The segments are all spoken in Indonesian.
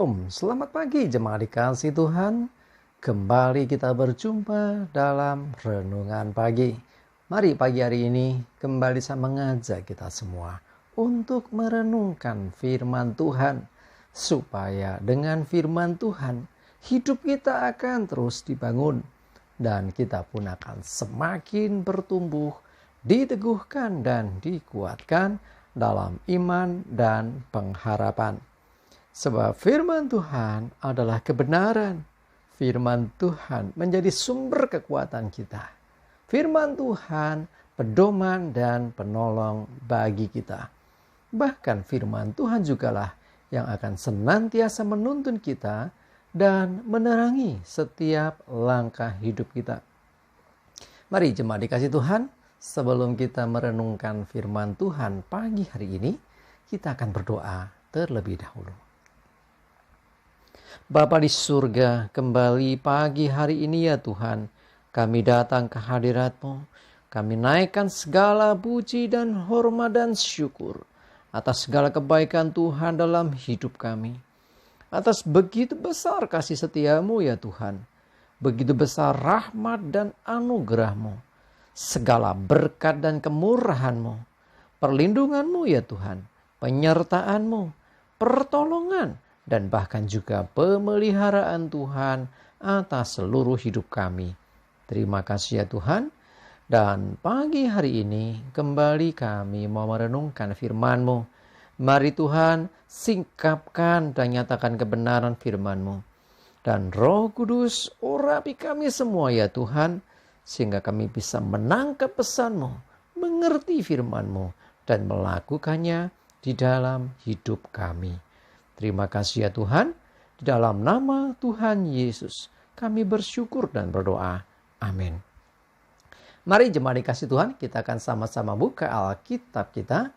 Shalom, selamat pagi jemaat dikasih Tuhan. Kembali kita berjumpa dalam renungan pagi. Mari pagi hari ini kembali saya mengajak kita semua untuk merenungkan firman Tuhan. Supaya dengan firman Tuhan hidup kita akan terus dibangun. Dan kita pun akan semakin bertumbuh, diteguhkan dan dikuatkan dalam iman dan pengharapan. Sebab firman Tuhan adalah kebenaran. Firman Tuhan menjadi sumber kekuatan kita. Firman Tuhan pedoman dan penolong bagi kita. Bahkan firman Tuhan jugalah yang akan senantiasa menuntun kita dan menerangi setiap langkah hidup kita. Mari jemaat dikasih Tuhan, sebelum kita merenungkan firman Tuhan pagi hari ini, kita akan berdoa terlebih dahulu. Bapa di surga, kembali pagi hari ini ya Tuhan, kami datang ke hadirat-Mu. Kami naikkan segala puji dan hormat dan syukur atas segala kebaikan Tuhan dalam hidup kami. Atas begitu besar kasih setia-Mu ya Tuhan. Begitu besar rahmat dan anugerah-Mu. Segala berkat dan kemurahan-Mu. Perlindungan-Mu ya Tuhan. Penyertaan-Mu. Pertolongan. Dan bahkan juga pemeliharaan Tuhan atas seluruh hidup kami. Terima kasih ya Tuhan. Dan pagi hari ini kembali kami mau merenungkan firman-Mu. Mari Tuhan singkapkan dan nyatakan kebenaran firman-Mu. Dan Roh Kudus urapi kami semua ya Tuhan. Sehingga kami bisa menangkap pesan-Mu, mengerti firman-Mu. Dan melakukannya di dalam hidup kami. Terima kasih ya Tuhan, di dalam nama Tuhan Yesus kami bersyukur dan berdoa. Amin. Mari jemaat dikasih Tuhan, kita akan sama-sama buka Alkitab kita.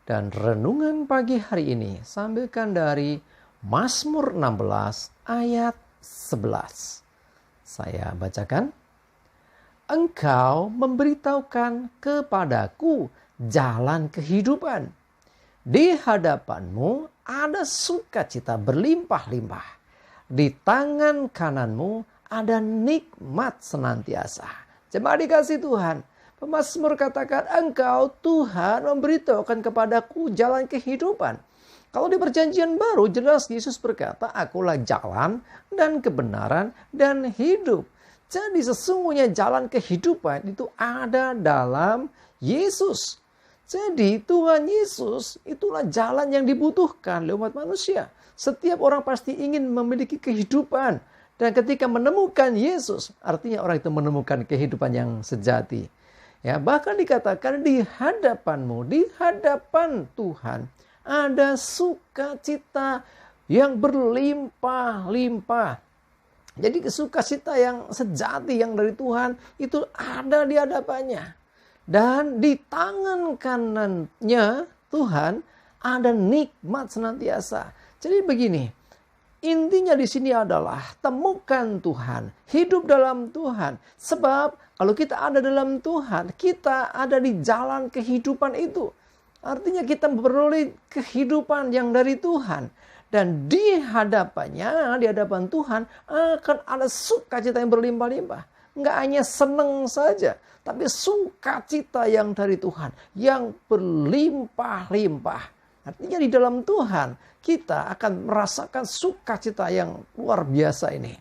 Dan renungan pagi hari ini sambilkan dari Mazmur 16 ayat 11. Saya bacakan. Engkau memberitahukan kepadaku jalan kehidupan. Di hadapan-Mu ada sukacita berlimpah-limpah. Di tangan kanan-Mu ada nikmat senantiasa. Jemaat dikasih Tuhan, pemazmur katakan, Engkau Tuhan memberitahukan kepadaku jalan kehidupan. Kalau di perjanjian baru jelas Yesus berkata, Akulah jalan dan kebenaran dan hidup. Jadi sesungguhnya jalan kehidupan itu ada dalam Yesus. Jadi Tuhan Yesus itulah jalan yang dibutuhkan oleh umat manusia. Setiap orang pasti ingin memiliki kehidupan. Dan ketika menemukan Yesus, artinya orang itu menemukan kehidupan yang sejati. Ya, bahkan dikatakan di hadapan-Mu, di hadapan Tuhan, ada sukacita yang berlimpah-limpah. Jadi sukacita yang sejati yang dari Tuhan itu ada di hadapannya. Dan di tangan kanannya Tuhan ada nikmat senantiasa. Jadi begini, intinya di sini adalah temukan Tuhan, hidup dalam Tuhan. Sebab kalau kita ada dalam Tuhan, kita ada di jalan kehidupan itu. Artinya kita memperoleh kehidupan yang dari Tuhan. Dan di hadapannya, di hadapan Tuhan akan ada sukacita yang berlimpah-limpah. Enggak hanya senang saja, tapi sukacita yang dari Tuhan, yang berlimpah-limpah. Artinya di dalam Tuhan, kita akan merasakan sukacita yang luar biasa ini.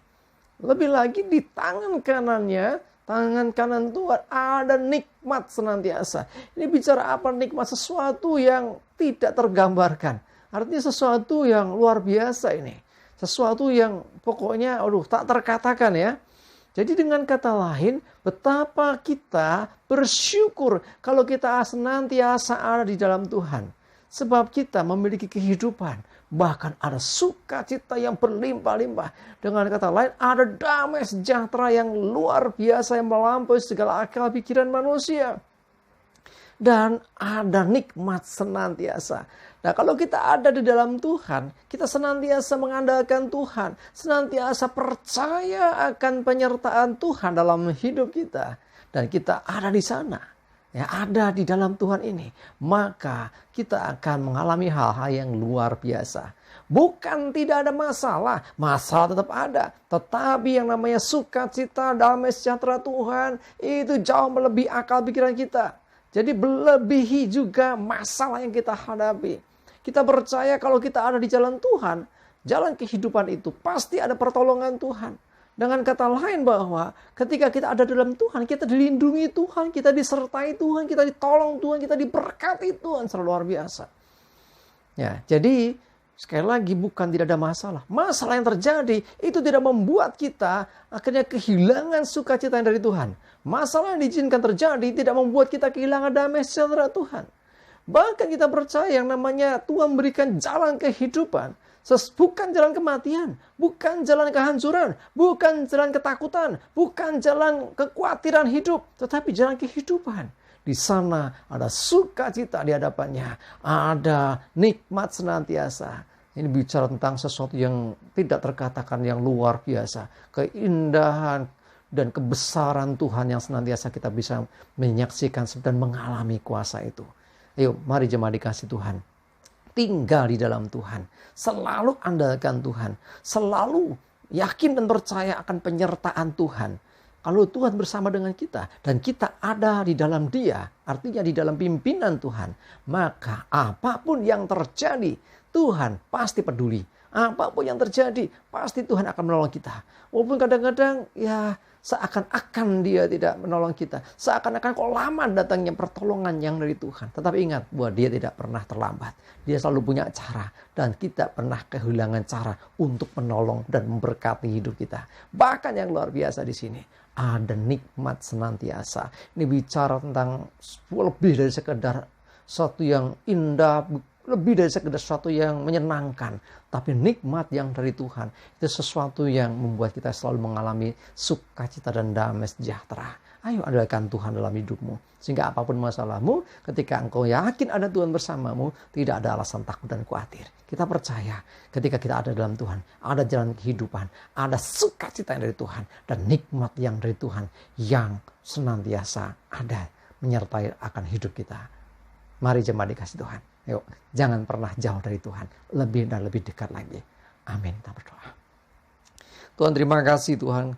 Lebih lagi di tangan kanannya, tangan kanan Tuhan ada nikmat senantiasa. Ini bicara apa nikmat? Sesuatu yang tidak tergambarkan. Artinya sesuatu yang luar biasa ini. Sesuatu yang pokoknya tak terkatakan ya. Jadi dengan kata lain, betapa kita bersyukur kalau kita senantiasa ada di dalam Tuhan. Sebab kita memiliki kehidupan. Bahkan ada sukacita yang berlimpah-limpah. Dengan kata lain, ada damai sejahtera yang luar biasa yang melampaui segala akal pikiran manusia. Dan ada nikmat senantiasa. Nah, kalau kita ada di dalam Tuhan, kita senantiasa mengandalkan Tuhan, senantiasa percaya akan penyertaan Tuhan dalam hidup kita, dan kita ada di sana. ada di dalam Tuhan ini, maka kita akan mengalami hal-hal yang luar biasa. Bukan tidak ada masalah, masalah tetap ada. Tetapi yang namanya sukacita, damai sejahtera Tuhan, itu jauh melebihi akal pikiran kita. Jadi melebihi juga masalah yang kita hadapi. Kita percaya kalau kita ada di jalan Tuhan, jalan kehidupan itu pasti ada pertolongan Tuhan. Dengan kata lain bahwa ketika kita ada dalam Tuhan, kita dilindungi Tuhan, kita disertai Tuhan, kita ditolong Tuhan, kita diberkati Tuhan secara luar biasa. Ya, jadi sekali lagi bukan tidak ada masalah. Masalah yang terjadi itu tidak membuat kita akhirnya kehilangan sukacita yang dari Tuhan. Masalah yang diizinkan terjadi tidak membuat kita kehilangan damai sejahtera Tuhan. Bahkan kita percaya yang namanya Tuhan berikan jalan kehidupan. Bukan jalan kematian, bukan jalan kehancuran, bukan jalan ketakutan, bukan jalan kekhawatiran hidup, tetapi jalan kehidupan. Di sana ada sukacita di hadapannya, ada nikmat senantiasa. Ini bicara tentang sesuatu yang tidak terkatakan, yang luar biasa. Keindahan dan kebesaran Tuhan yang senantiasa kita bisa menyaksikan dan mengalami kuasa itu. Ayo, mari jemaat dikasih Tuhan. Tinggal di dalam Tuhan, selalu andalkan Tuhan, selalu yakin dan percaya akan penyertaan Tuhan. Kalau Tuhan bersama dengan kita dan kita ada di dalam Dia, artinya di dalam pimpinan Tuhan, maka apapun yang terjadi, Tuhan pasti peduli. Apapun yang terjadi, pasti Tuhan akan menolong kita. Walaupun kadang-kadang seakan-akan Dia tidak menolong kita. Seakan-akan kok lama datangnya pertolongan yang dari Tuhan. Tetapi ingat bahwa Dia tidak pernah terlambat. Dia selalu punya cara. Dan kita pernah kehilangan cara untuk menolong dan memberkati hidup kita. Bahkan yang luar biasa di sini, ada nikmat senantiasa. Ini bicara tentang lebih dari sekedar sesuatu yang indah, lebih dari sekedar sesuatu yang menyenangkan. Tapi nikmat yang dari Tuhan, itu sesuatu yang membuat kita selalu mengalami sukacita dan damai sejahtera. Ayo andalkan Tuhan dalam hidupmu. Sehingga apapun masalahmu, ketika engkau yakin ada Tuhan bersamamu, tidak ada alasan takut dan khawatir. Kita percaya ketika kita ada dalam Tuhan, ada jalan kehidupan, ada sukacita yang dari Tuhan, dan nikmat yang dari Tuhan yang senantiasa ada menyertai akan hidup kita. Mari jemaat dikasih Tuhan. Yuk, jangan pernah jauh dari Tuhan. Lebih dan lebih dekat lagi. Amin. Kita berdoa. Tuhan, terima kasih Tuhan.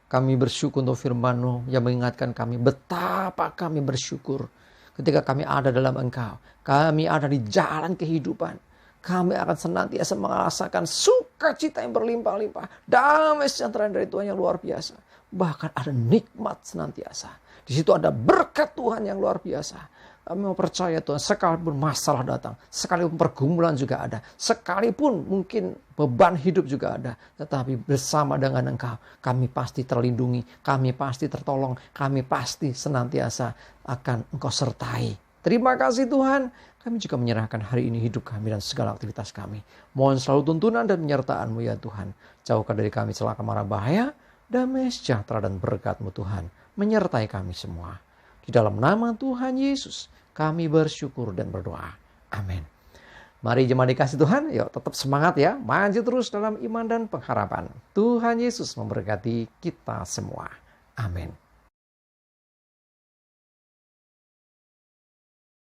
Kami bersyukur untuk firman-Mu yang mengingatkan kami betapa kami bersyukur ketika kami ada dalam Engkau. Kami ada di jalan kehidupan. Kami akan senantiasa merasakan sukacita yang berlimpah-limpah. Damai sejahtera dari Tuhan yang luar biasa. Bahkan ada nikmat senantiasa. Di situ ada berkat Tuhan yang luar biasa. Kami mau percaya Tuhan, sekalipun masalah datang, sekalipun pergumulan juga ada, sekalipun mungkin beban hidup juga ada, tetapi bersama dengan Engkau, kami pasti terlindungi, kami pasti tertolong, kami pasti senantiasa akan Engkau sertai. Terima kasih Tuhan, kami juga menyerahkan hari ini hidup kami dan segala aktivitas kami. Mohon selalu tuntunan dan penyertaan-Mu ya Tuhan. Jauhkan dari kami celaka mara bahaya, damai sejahtera dan berkat-Mu Tuhan, menyertai kami semua. Di dalam nama Tuhan Yesus, kami bersyukur dan berdoa. Amin. Mari jemaat dikasih Tuhan, yuk tetap semangat ya. Maju terus dalam iman dan pengharapan. Tuhan Yesus memberkati kita semua. Amin.